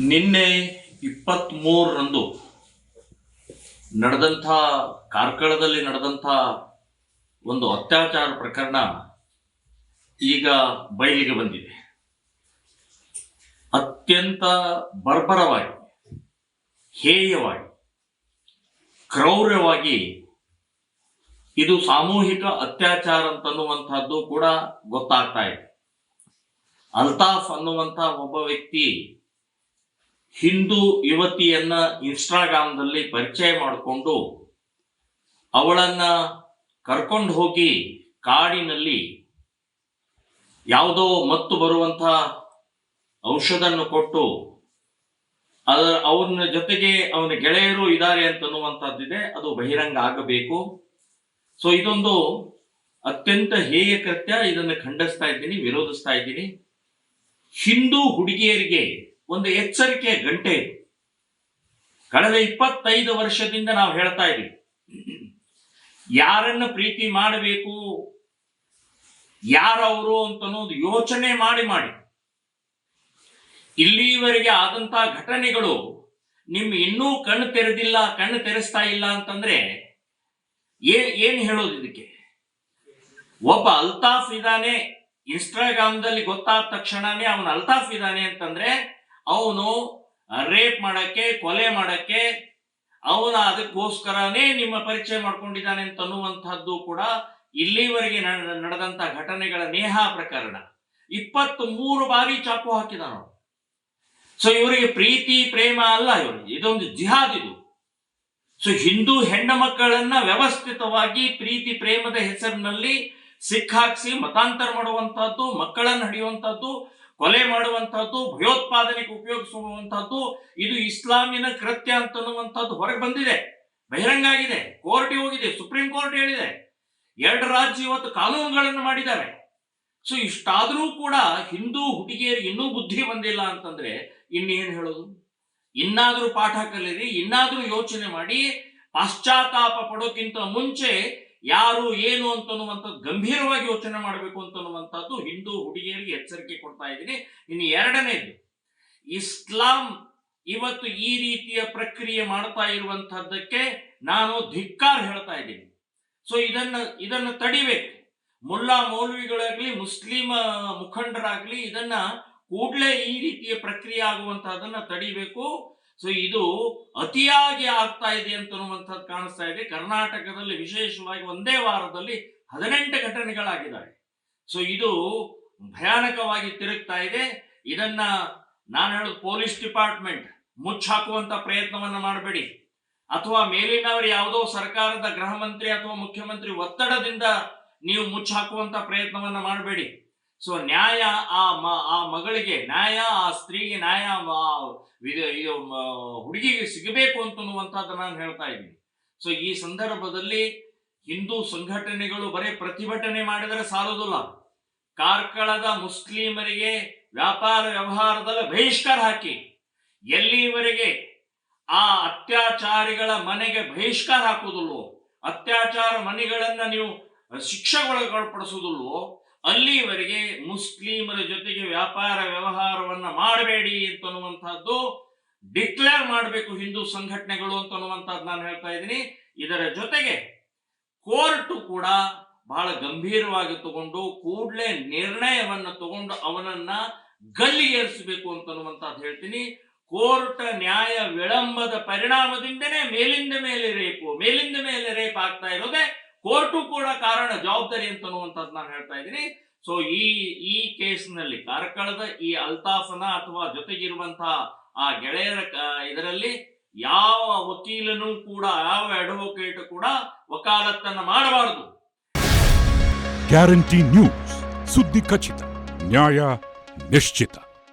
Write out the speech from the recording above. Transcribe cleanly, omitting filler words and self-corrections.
ನಿನ್ನೆ 23ರಂದು ನಡೆದಂಥ ಕಾರ್ಕಳದಲ್ಲಿ ನಡೆದಂಥ ಒಂದು ಅತ್ಯಾಚಾರ ಪ್ರಕರಣ ಈಗ ಬಯಲಿಗೆ ಬಂದಿದೆ. ಅತ್ಯಂತ ಬರ್ಬರವಾಗಿ, ಹೇಯವಾಗಿ, ಕ್ರೌರ್ಯವಾಗಿ ಇದು ಸಾಮೂಹಿಕ ಅತ್ಯಾಚಾರ ಅಂತನ್ನುವಂಥದ್ದು ಕೂಡ ಗೊತ್ತಾಗ್ತಾ ಇದೆ. ಅಲ್ತಾಫ್ ಅನ್ನುವಂಥ ಒಬ್ಬ ವ್ಯಕ್ತಿ ಹಿಂದೂ ಯುವತಿಯನ್ನ ಇನ್ಸ್ಟಾಗ್ರಾಮ್ದಲ್ಲಿ ಪರಿಚಯ ಮಾಡಿಕೊಂಡು ಅವಳನ್ನ ಕರ್ಕೊಂಡು ಹೋಗಿ ಕಾಡಿನಲ್ಲಿ ಯಾವುದೋ ಮತ್ತು ಬರುವಂಥ ಔಷಧನ್ನು ಕೊಟ್ಟು ಅವನ ಜೊತೆಗೆ ಅವನ ಗೆಳೆಯರು ಇದ್ದಾರೆ ಅಂತನ್ನುವಂಥದ್ದಿದೆ. ಅದು ಬಹಿರಂಗ ಆಗಬೇಕು. ಸೊ ಇದೊಂದು ಅತ್ಯಂತ ಹೇಯ ಕೃತ್ಯ. ಇದನ್ನು ಖಂಡಿಸ್ತಾ ಇದ್ದೀನಿ, ವಿರೋಧಿಸ್ತಾ ಇದ್ದೀನಿ. ಹಿಂದೂ ಹುಡುಗಿಯರಿಗೆ ಒಂದು ಎಚ್ಚರಿಕೆಯ ಗಂಟೆ ಇದು. ಕಳೆದ 25 ವರ್ಷದಿಂದ ನಾವು ಹೇಳ್ತಾ ಇದ್ದೀವಿ, ಯಾರನ್ನ ಪ್ರೀತಿ ಮಾಡಬೇಕು, ಯಾರವರು ಅಂತನ್ನೋದು ಯೋಚನೆ ಮಾಡಿ ಇಲ್ಲಿವರೆಗೆ ಆದಂತ ಘಟನೆಗಳು ನಿಮ್ ಇನ್ನೂ ಕಣ್ಣು ತೆರೆಸ್ತಾ ಇಲ್ಲ ಅಂತಂದ್ರೆ ಏನ್ ಹೇಳೋದು ಇದಕ್ಕೆ? ಒಬ್ಬ ಅಲ್ತಾಫ್ ಇದ್ದಾನೆ, ಇನ್ಸ್ಟಾಗ್ರಾಮ್ದಲ್ಲಿ ಗೊತ್ತಾದ ತಕ್ಷಣನೇ ಅವನು ಅಲ್ತಾಫ್ ಇದ್ದಾನೆ ಅಂತಂದ್ರೆ ಅವನು ರೇಪ್ ಮಾಡಕ್ಕೆ, ಕೊಲೆ ಮಾಡಕ್ಕೆ, ಅವನ ಅದಕ್ಕೋಸ್ಕರನೇ ನಿಮ್ಮ ಪರಿಚಯ ಮಾಡ್ಕೊಂಡಿದ್ದಾನೆ ಅಂತನ್ನುವಂಥದ್ದು ಕೂಡ ಇಲ್ಲಿವರೆಗೆ ನಡೆದಂತ ಘಟನೆಗಳ ನೇಹಾ ಪ್ರಕರಣ. 23 ಬಾರಿ ಚಾಕು ಹಾಕಿದಾನು. ಸೊ ಇವರಿಗೆ ಪ್ರೀತಿ ಪ್ರೇಮ ಅಲ್ಲ, ಇವರಿಗೆ ಇದೊಂದು ಜಿಹಾದ್ ಇದು. ಸೊ ಹಿಂದೂ ಹೆಣ್ಣು ಮಕ್ಕಳನ್ನ ವ್ಯವಸ್ಥಿತವಾಗಿ ಪ್ರೀತಿ ಪ್ರೇಮದ ಹೆಸರಿನಲ್ಲಿ ಸಿಕ್ಕಾಕ್ಸಿ ಮತಾಂತರ ಮಾಡುವಂತಹದ್ದು, ಮಕ್ಕಳನ್ನು ಹಿಡಿಯುವಂತಹದ್ದು, ಕೊಲೆ ಮಾಡುವಂತಹದ್ದು, ಭಯೋತ್ಪಾದನೆಗೆ ಉಪಯೋಗಿಸುವಂತಹದ್ದು, ಇದು ಇಸ್ಲಾಮಿನ ಕೃತ್ಯ ಅಂತನ್ನುವಂಥದ್ದು ಹೊರಗೆ ಬಂದಿದೆ, ಬಹಿರಂಗ ಆಗಿದೆ, ಕೋರ್ಟ್ಗೆ ಹೋಗಿದೆ, ಸುಪ್ರೀಂ ಕೋರ್ಟ್ ಹೇಳಿದೆ. 2 ರಾಜ್ಯ ಇವತ್ತು ಕಾನೂನುಗಳನ್ನು ಮಾಡಿದ್ದಾರೆ. ಸೊ ಇಷ್ಟಾದರೂ ಕೂಡ ಹಿಂದೂ ಹುಡುಗಿಯರಿಗೆ ಇನ್ನೂ ಬುದ್ಧಿ ಬಂದಿಲ್ಲ ಅಂತಂದ್ರೆ ಇನ್ನೇನು ಹೇಳೋದು? ಇನ್ನಾದ್ರೂ ಪಾಠ ಕಲೀರಿ, ಇನ್ನಾದ್ರೂ ಯೋಚನೆ ಮಾಡಿ. ಪಾಶ್ಚಾತ್ತಾಪ ಪಡೋಕ್ಕಿಂತ ಮುಂಚೆ ಯಾರು ಏನು ಅಂತನ್ನುವಂಥದ್ದು ಗಂಭೀರವಾಗಿ ಯೋಚನೆ ಮಾಡಬೇಕು ಅಂತನ್ನುವಂಥದ್ದು ಹಿಂದೂ ಹುಡುಗಿಯರಿಗೆ ಎಚ್ಚರಿಕೆ ಕೊಡ್ತಾ ಇದ್ದೀನಿ. ಇನ್ನು 2ನೇದು, ಇಸ್ಲಾಂ ಇವತ್ತು ಈ ರೀತಿಯ ಪ್ರಕ್ರಿಯೆ ಮಾಡ್ತಾ ಇರುವಂತಹದ್ದಕ್ಕೆ ನಾನು ಧಿಕ್ಕಾರ ಹೇಳ್ತಾ ಇದ್ದೀನಿ. ಸೊ ಇದನ್ನ ತಡಿಬೇಕು. ಮುಲ್ಲಾ ಮೌಲ್ವಿಗಳಾಗ್ಲಿ, ಮುಸ್ಲಿಂ ಮುಖಂಡರಾಗ್ಲಿ ಇದನ್ನ ಕೂಡಲೇ ಈ ರೀತಿಯ ಪ್ರಕ್ರಿಯೆ ಆಗುವಂತಹದನ್ನ ತಡಿಬೇಕು. ಸೊ ಇದು ಅತಿಯಾಗಿ ಆಗ್ತಾ ಇದೆ ಅಂತನ್ನುವಂಥದ್ದು ಕಾಣಿಸ್ತಾ ಇದೆ. ಕರ್ನಾಟಕದಲ್ಲಿ ವಿಶೇಷವಾಗಿ ಒಂದೇ ವಾರದಲ್ಲಿ 18 ಘಟನೆಗಳಾಗಿದ್ದಾವೆ. ಸೊ ಇದು ಭಯಾನಕವಾಗಿ ತಿರುಗ್ತಾ ಇದೆ. ಇದನ್ನ ನಾನು ಹೇಳೋದು, ಪೊಲೀಸ್ ಡಿಪಾರ್ಟ್ಮೆಂಟ್ ಮುಚ್ಚಾಕುವಂತ ಪ್ರಯತ್ನವನ್ನ ಮಾಡಬೇಡಿ, ಅಥವಾ ಮೇಲಿನವರು ಯಾವುದೋ ಸರ್ಕಾರದ ಗೃಹ ಮಂತ್ರಿ ಅಥವಾ ಮುಖ್ಯಮಂತ್ರಿ ಒತ್ತಡದಿಂದ ನೀವು ಮುಚ್ಚಾಕುವಂತ ಪ್ರಯತ್ನವನ್ನ ಮಾಡಬೇಡಿ. ಸೊ ನ್ಯಾಯ ಆ ಮಗಳಿಗೆ ನ್ಯಾಯ, ಆ ಸ್ತ್ರೀಗೆ ನ್ಯಾಯ, ಹುಡುಗಿಗೆ ಸಿಗಬೇಕು ಅಂತನ್ನುವಂಥದ್ದು ನಾನು ಹೇಳ್ತಾ ಇದ್ದೀನಿ. ಸೊ ಈ ಸಂದರ್ಭದಲ್ಲಿ ಹಿಂದೂ ಸಂಘಟನೆಗಳು ಬರೀ ಪ್ರತಿಭಟನೆ ಮಾಡಿದರೆ ಸಾಲುದಿಲ್ಲ. ಕಾರ್ಕಳದ ಮುಸ್ಲಿಮರಿಗೆ ವ್ಯಾಪಾರ ವ್ಯವಹಾರದಲ್ಲಿ ಬಹಿಷ್ಕಾರ ಹಾಕಿ, ಎಲ್ಲಿವರೆಗೆ ಆ ಅತ್ಯಾಚಾರಿಗಳ ಮನೆಗೆ ಬಹಿಷ್ಕಾರ ಹಾಕುವುದಿಲ್ವೋ, ಅತ್ಯಾಚಾರ ಮನೆಗಳನ್ನ ನೀವು ಶಿಕ್ಷೆಗೊಳಪಡಿಸುವುದಿಲ್ವೋ, ಅಲ್ಲಿವರೆಗೆ ಮುಸ್ಲಿಮರ ಜೊತೆಗೆ ವ್ಯಾಪಾರ ವ್ಯವಹಾರವನ್ನ ಮಾಡಬೇಡಿ ಅಂತನ್ನುವಂತಹದ್ದು ಡಿಕ್ಲೇರ್ ಮಾಡಬೇಕು ಹಿಂದೂ ಸಂಘಟನೆಗಳು ಅಂತನ್ನುವಂಥದ್ದು ನಾನು ಹೇಳ್ತಾ ಇದ್ದೀನಿ. ಇದರ ಜೊತೆಗೆ ಕೋರ್ಟ್ ಕೂಡ ಬಹಳ ಗಂಭೀರವಾಗಿ ತಗೊಂಡು ಕೂಡಲೇ ನಿರ್ಣಯವನ್ನ ತಗೊಂಡು ಅವನನ್ನ ಗಲ್ಲಿಗೇರಿಸಬೇಕು ಅಂತನ್ನುವಂಥದ್ದು ಹೇಳ್ತೀನಿ. ಕೋರ್ಟ್ ನ್ಯಾಯ ವಿಳಂಬದ ಪರಿಣಾಮದಿಂದನೇ ಮೇಲಿಂದ ಮೇಲೆ ರೇಪ್ ಆಗ್ತಾ ಇರೋದೇ ಕೋರ್ಟು ಕೂಡ ಕಾರಣ, ಜವಾಬ್ದಾರಿ ಅಂತನ್ನುವಂಥದ್ದು ನಾನು ಹೇಳ್ತಾ ಇದ್ದೀನಿ. ಸೊ ಈ ಕೇಸ್ನಲ್ಲಿ ಕಾರ್ಕಳದ ಈ ಅಲ್ತಾಫನ ಅಥವಾ ಜೊತೆಗಿರುವಂತಹ ಆ ಗೆಳೆಯರ ಇದರಲ್ಲಿ ಯಾವ ವಕೀಲನೂ ಕೂಡ, ಯಾವ ಅಡ್ವೊಕೇಟ್ ಕೂಡ ವಕಾಲತ್ತನ್ನ ಮಾಡಬಾರದು. ಗ್ಯಾರಂಟಿ ನ್ಯೂಸ್, ಸುದ್ದಿ ಖಚಿತ, ನ್ಯಾಯ ನಿಶ್ಚಿತ.